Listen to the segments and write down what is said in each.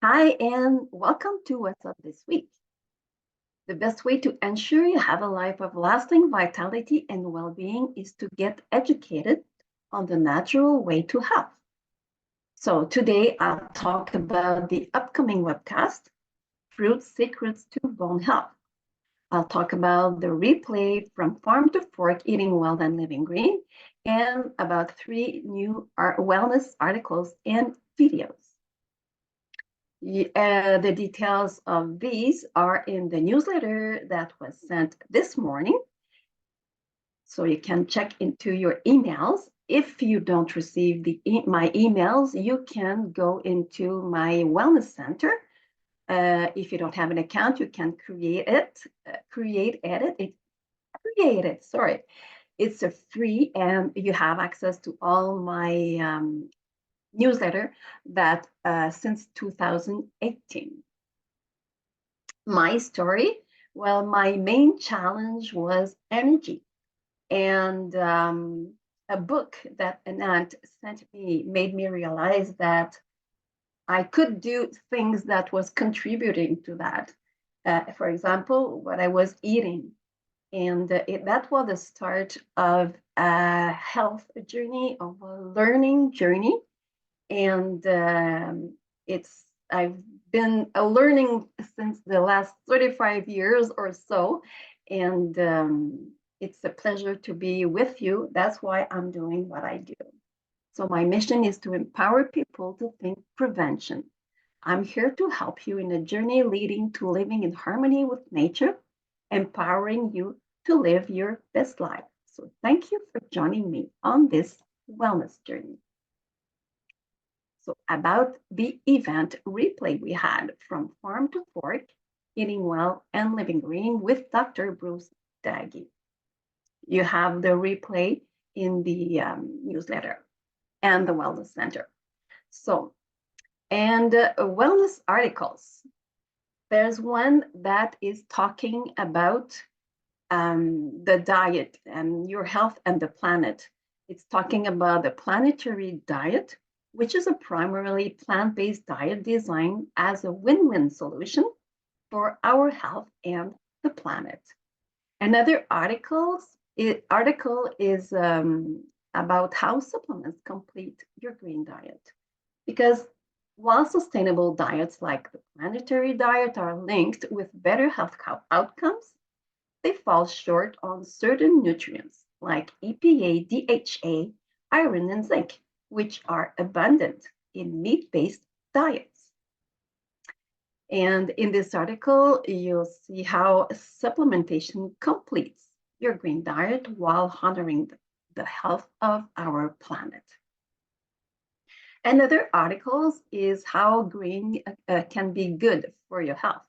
Hi, and welcome to What's Up This Week. The best way to ensure you have a life of lasting vitality and well being is to get educated on the natural way to health. So, today I'll talk about the upcoming webcast, Fruit Secrets to Bone Health. I'll talk about the replay from Farm to Fork, Eating Well and Living Green, and about three new wellness articles and videos. The details of these are in the newsletter that was sent this morning. So you can check into your emails. If you don't receive my emails, you can go into my wellness center. If you don't have an account, you can create it. Sorry. It's a free and you have access to all my newsletter that since 2018. My story, well, my main challenge was energy. And a book that an aunt sent me made me realize that I could do things that was contributing to that. For example, what I was eating. And that was the start of a health journey, of a learning journey. And it's I've been learning since the last 35 years or so, and it's a pleasure to be with you. That's why I'm doing what I do. So my mission is to empower people to think prevention. I'm here to help you in a journey leading to living in harmony with nature, empowering you to live your best life. So thank you for joining me on this wellness journey. So about the event replay we had from Farm to Fork, Eating Well and Living Green with Dr. Bruce Daggy. You have the replay in the newsletter and the Wellness Center. So, and wellness articles. There's one that is talking about the diet and your health and the planet. It's talking about the planetary diet, which is a primarily plant-based diet designed as a win-win solution for our health and the planet. Another article is about how supplements complete your green diet. Because while sustainable diets like the planetary diet are linked with better health outcomes, they fall short on certain nutrients like EPA, DHA, iron, and zinc, which are abundant in meat-based diets. And in this article, you'll see how supplementation completes your green diet while honoring the health of our planet. Another article is how green can be good for your health.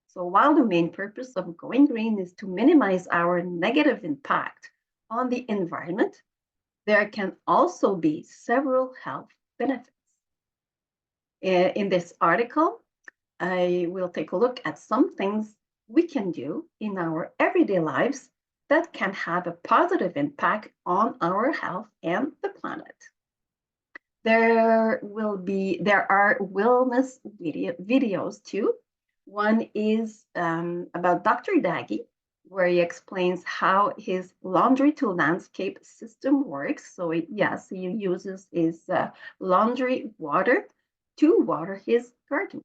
So while the main purpose of going green is to minimize our negative impact on the environment, there can also be several health benefits. In this article, I will take a look at some things we can do in our everyday lives that can have a positive impact on our health and the planet. There are wellness videos too. One is about Dr. Daggy, where he explains how his laundry to landscape system works. So yes, he uses his laundry water to water his garden.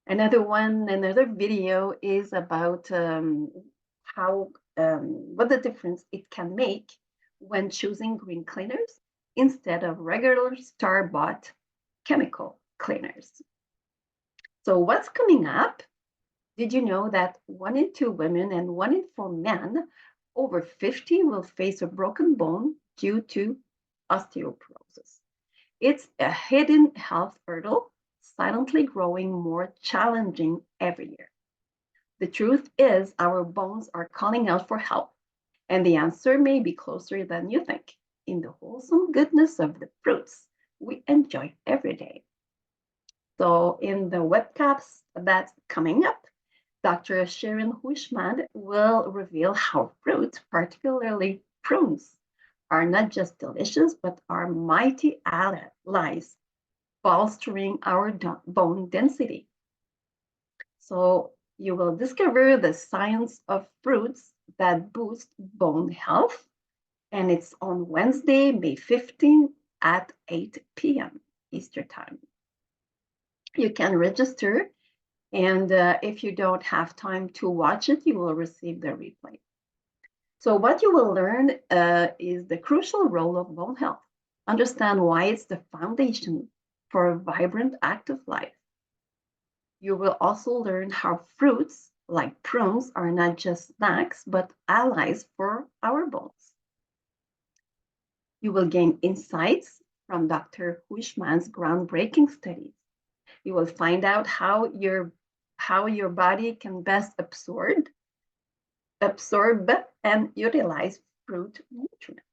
Another video is about what the difference it can make when choosing green cleaners instead of regular store-bought chemical cleaners. So what's coming up? Did you know that 1 in 2 women and 1 in 4 men over 50 will face a broken bone due to osteoporosis? It's a hidden health hurdle, silently growing more challenging every year. The truth is our bones are calling out for help, and the answer may be closer than you think in the wholesome goodness of the fruits we enjoy every day. So in the webcast that's coming up, Dr. Sharon Huishman will reveal how fruits, particularly prunes, are not just delicious, but are mighty allies bolstering our bone density. So you will discover the science of fruits that boost bone health. And it's on Wednesday, May 15th at 8 p.m. Eastern Time. You can register, and if you don't have time to watch it, you will receive the replay. So what you will learn is the crucial role of bone health. Understand why it's the foundation for a vibrant, active life. You will also learn how fruits like prunes are not just snacks, but allies for our bones. You will gain insights from Dr. Huishman's groundbreaking studies. You will find out how your body can best absorb and utilize fruit nutrients.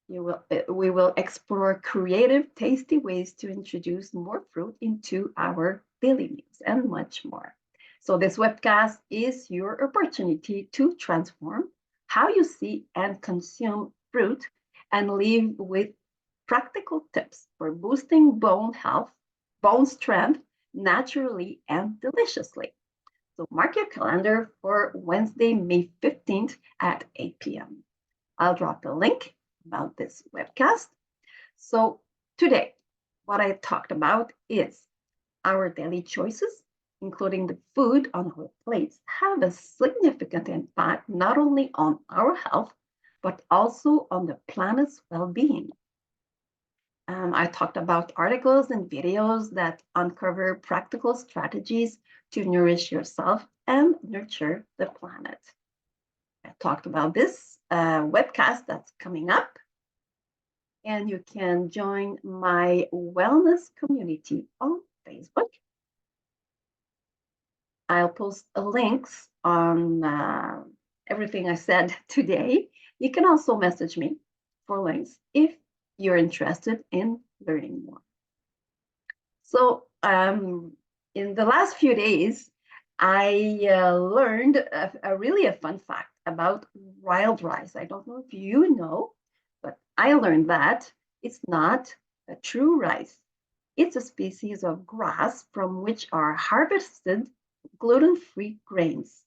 We will explore creative, tasty ways to introduce more fruit into our daily meals and much more. So this webcast is your opportunity to transform how you see and consume fruit and live with practical tips for boosting bone health, bone strength, naturally and deliciously. So mark your calendar for Wednesday, May 15th at 8 p.m. I'll drop the link about this webcast. So today, what I talked about is our daily choices, including the food on our plates, have a significant impact not only on our health, but also on the planet's well-being. I talked about articles and videos that uncover practical strategies to nourish yourself and nurture the planet. I talked about this webcast that's coming up, and you can join my wellness community on Facebook. I'll post links on everything I said today. You can also message me for links if you're interested in learning more. So in the last few days, I learned a fun fact about wild rice. I don't know if you know, but I learned that it's not a true rice. It's a species of grass from which are harvested gluten-free grains.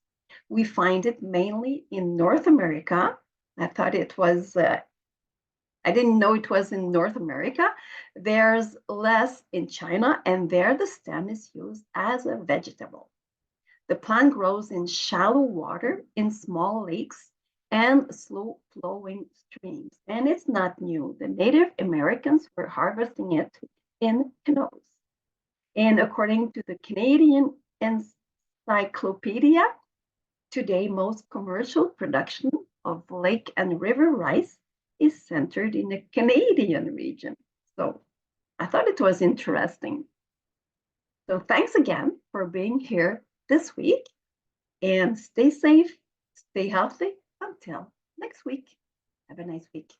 We find it mainly in North America. I thought it was I didn't know it was in North America. There's less in China, and there the stem is used as a vegetable. The plant grows in shallow water, in small lakes, and slow flowing streams. And it's not new. The Native Americans were harvesting it in canoes. And according to the Canadian Encyclopedia, today most commercial production of lake and river rice is centered in the Canadian region. So I thought it was interesting. So thanks again for being here this week, and stay safe, stay healthy until next week. Have a nice week.